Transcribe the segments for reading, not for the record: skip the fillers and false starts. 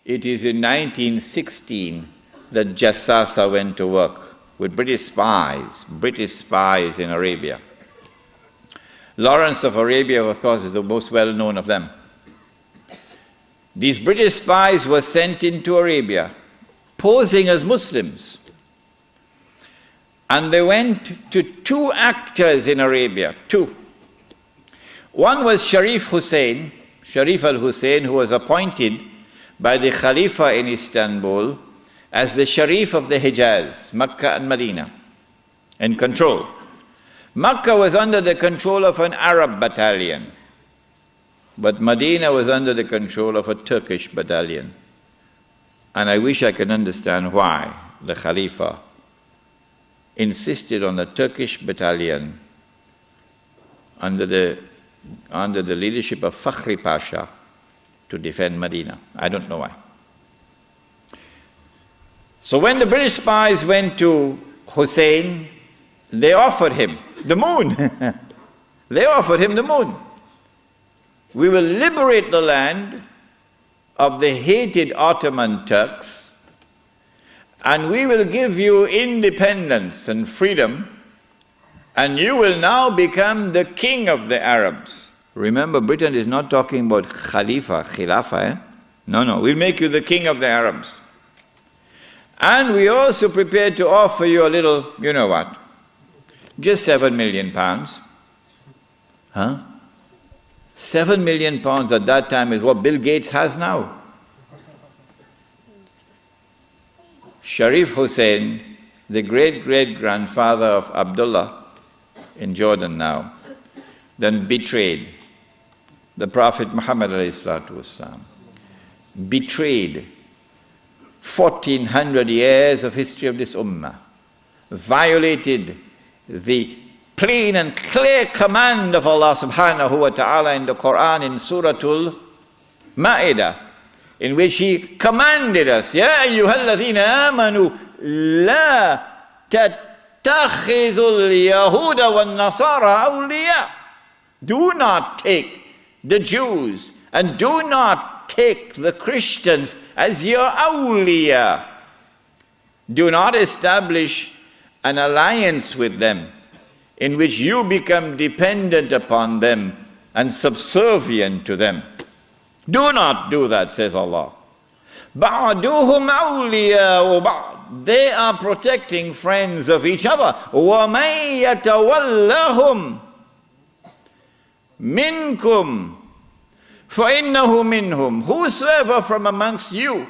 It is in 1916 that Jassasa went to work with British spies in Arabia. Lawrence of Arabia, of course, is the most well-known of them. These British spies were sent into Arabia, posing as Muslims. And they went to two actors in Arabia, two. One was Sharif al-Hussein, who was appointed by the Khalifa in Istanbul as the Sharif of the Hijaz, Mecca and Medina, in control. Mecca was under the control of an Arab battalion, but Medina was under the control of a Turkish battalion. And I wish I could understand why the Khalifa insisted on the Turkish battalion under the leadership of Fakhri Pasha to defend Medina. I don't know why. So when the British spies went to Hussein, they offered him the moon. They offered him the moon. We will liberate the land of the hated Ottoman Turks, and we will give you independence and freedom, and you will now become the king of the Arabs. Remember, Britain is not talking about Khilafah. No, we'll make you the king of the Arabs. And we also prepared to offer you a little, you know what, just £7 million. Huh? £7 million at that time is what Bill Gates has now. Sharif Hussein, the great-great-grandfather of Abdullah in Jordan now, then betrayed the Prophet Muhammad ﷺ, betrayed 1400 years of history of this ummah, violated the plain and clear command of Allah subhanahu wa ta'ala in the Quran in Suratul Ma'idah, in which He commanded us, Ya ayyuhalladhina amanu la tattakhizul yahuda wan nasara awliya. Do not take the Jews and do not take the Christians as your awliya. Do not establish an alliance with them in which you become dependent upon them and subservient to them. Do not do that, says Allah. بَعْدُهُمْ أَوْلِيَاءُ بَعْضٍ. They are protecting friends of each other. وَمَنْ يَتَوَلَّهُمْ مِنْكُمْ فَإِنَّهُ مِنْهُمْ. Whosoever from amongst you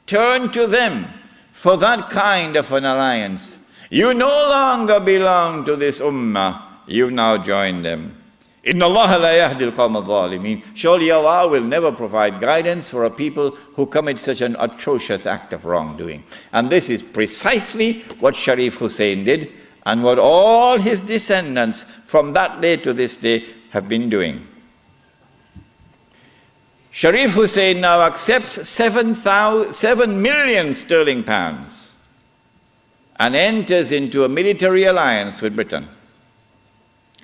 turn to them for that kind of an alliance, you no longer belong to this ummah, you've now joined them. Inna Allah la yahdi al-qawm al-zalimin. Surely Allah will never provide guidance for a people who commit such an atrocious act of wrongdoing. And this is precisely what Sharif Hussein did, and what all his descendants from that day to this day have been doing. Sharif Hussein now accepts 7 million sterling pounds and enters into a military alliance with Britain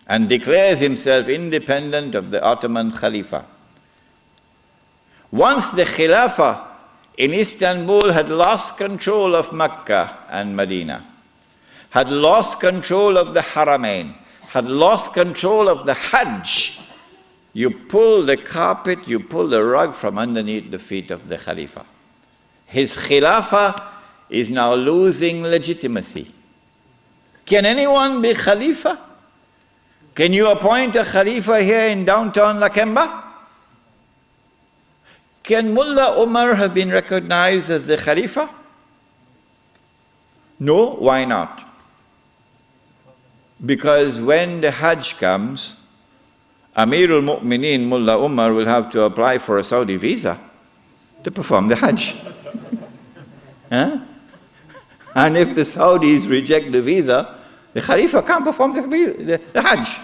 and declares himself independent of the Ottoman Khalifa. Once the Khilafah in Istanbul had lost control of Mecca and Medina, had lost control of the Haramain, had lost control of the Hajj, you pull the carpet, you pull the rug from underneath the feet of the Khalifa. His Khilafah is now losing legitimacy. Can anyone be Khalifa? Can you appoint a Khalifa here in downtown Lakemba? Can Mullah Umar have been recognized as the Khalifa? No, why not? Because when the Hajj comes, Amirul Mu'mineen Mullah Umar will have to apply for a Saudi visa to perform the Hajj. Huh? And if the Saudis reject the visa, the Khalifa can't perform the Hajj.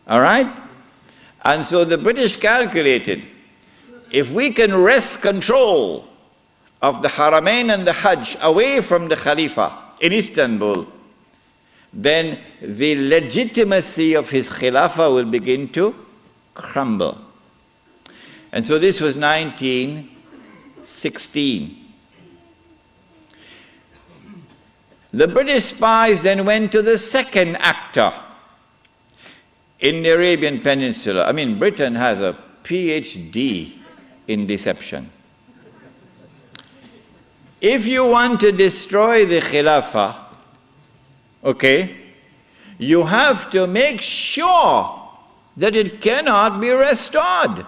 All right? And so the British calculated, if we can wrest control of the Haramain and the Hajj away from the Khalifa in Istanbul, then the legitimacy of his Khilafah will begin to crumble. And so this was 1916. The British spies then went to the second actor in the Arabian Peninsula. I mean, Britain has a PhD in deception. If you want to destroy the Khilafah, okay, you have to make sure that it cannot be restored.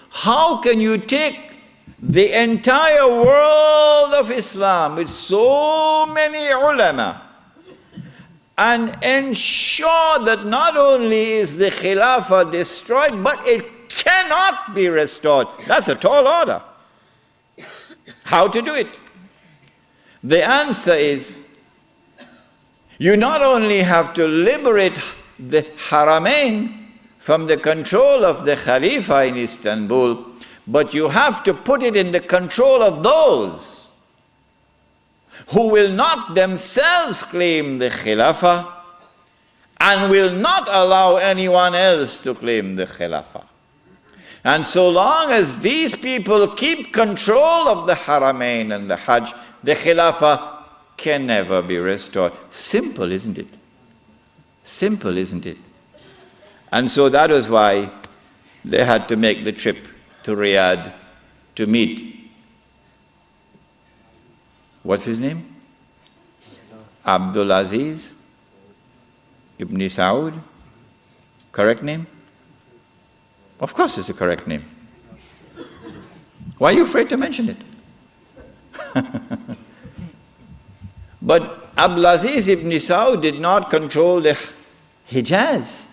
How can you take the entire world of Islam with so many ulama and ensure that not only is the Khilafah destroyed, but it cannot be restored? That's a tall order. How to do it? The answer is, you not only have to liberate the Haramain from the control of the Khalifa in Istanbul, but you have to put it in the control of those who will not themselves claim the Khilafah and will not allow anyone else to claim the Khilafah. And so long as these people keep control of the Haramain and the Hajj, the Khilafah can never be restored. Simple, isn't it? Simple, isn't it? And so that was why they had to make the trip to Riyadh to meet, what's his name? Abdul Aziz Ibn Saud. Correct name? Of course it's a correct name. Why are you afraid to mention it? But Abdul Aziz Ibn Saud did not control the Hijaz.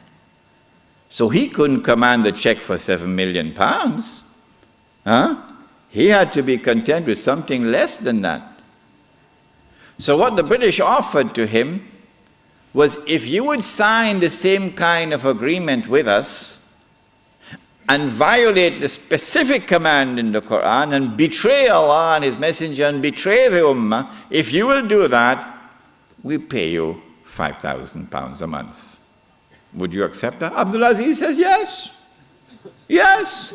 So he couldn't command the check for £7 million. He had to be content with something less than that. So what the British offered to him was, if you would sign the same kind of agreement with us and violate the specific command in the Quran and betray Allah and His Messenger and betray the Ummah, if you will do that, we pay you £5,000 a month. Would you accept that? Abdul Aziz says, yes. Yes.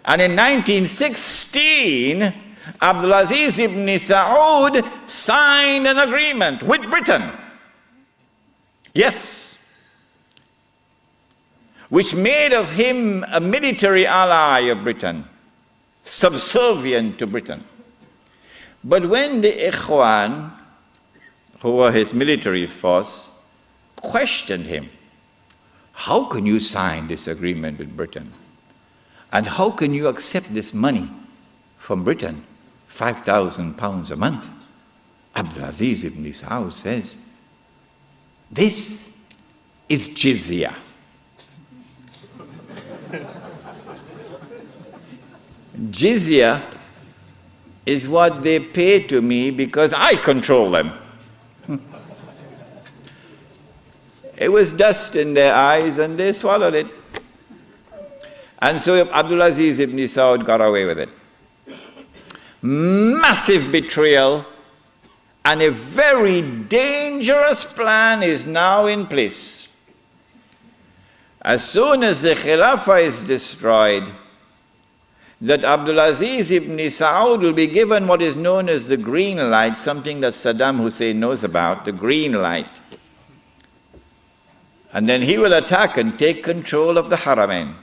And in 1916, Abdul Aziz ibn Saud signed an agreement with Britain. Yes. Which made of him a military ally of Britain, subservient to Britain. But when the Ikhwan, who were his military force, questioned him, how can you sign this agreement with Britain? And how can you accept this money from Britain, £5,000 a month? Abdul Aziz ibn Saud says, this is jizya. Jizya is what they pay to me because I control them. It was dust in their eyes and they swallowed it. And so Abdul Aziz ibn Saud got away with it. Massive betrayal, and a very dangerous plan is now in place. As soon as the Khilafah is destroyed, that Abdul Aziz ibn Saud will be given what is known as the green light, something that Saddam Hussein knows about, the green light. And then he will attack and take control of the Haramain.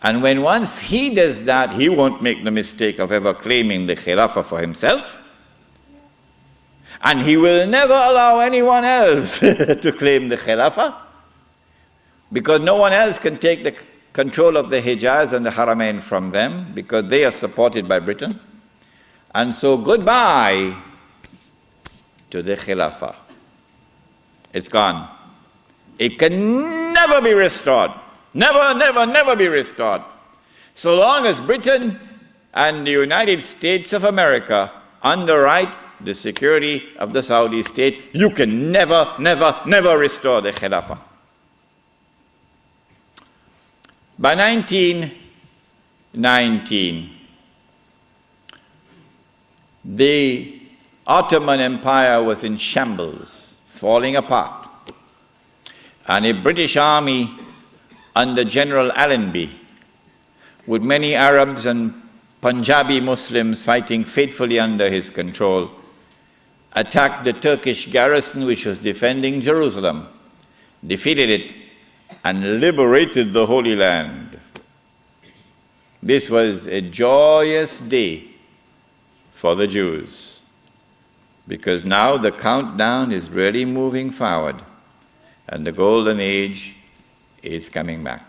And when once he does that, he won't make the mistake of ever claiming the Khilafah for himself. And he will never allow anyone else to claim the Khilafah, because no one else can take the control of the Hijaz and the Haramain from them, because they are supported by Britain. And so goodbye to the Khilafah. It's gone. It can never be restored. Never, never, never be restored. So long as Britain and the United States of America underwrite the security of the Saudi state, you can never, never, never restore the Khilafah. By 1919, the Ottoman Empire was in shambles, falling apart. And a British army under General Allenby, with many Arabs and Punjabi Muslims fighting faithfully under his control, attacked the Turkish garrison which was defending Jerusalem, defeated it, and liberated the Holy Land. This was a joyous day for the Jews, because now the countdown is really moving forward and the golden age is coming back.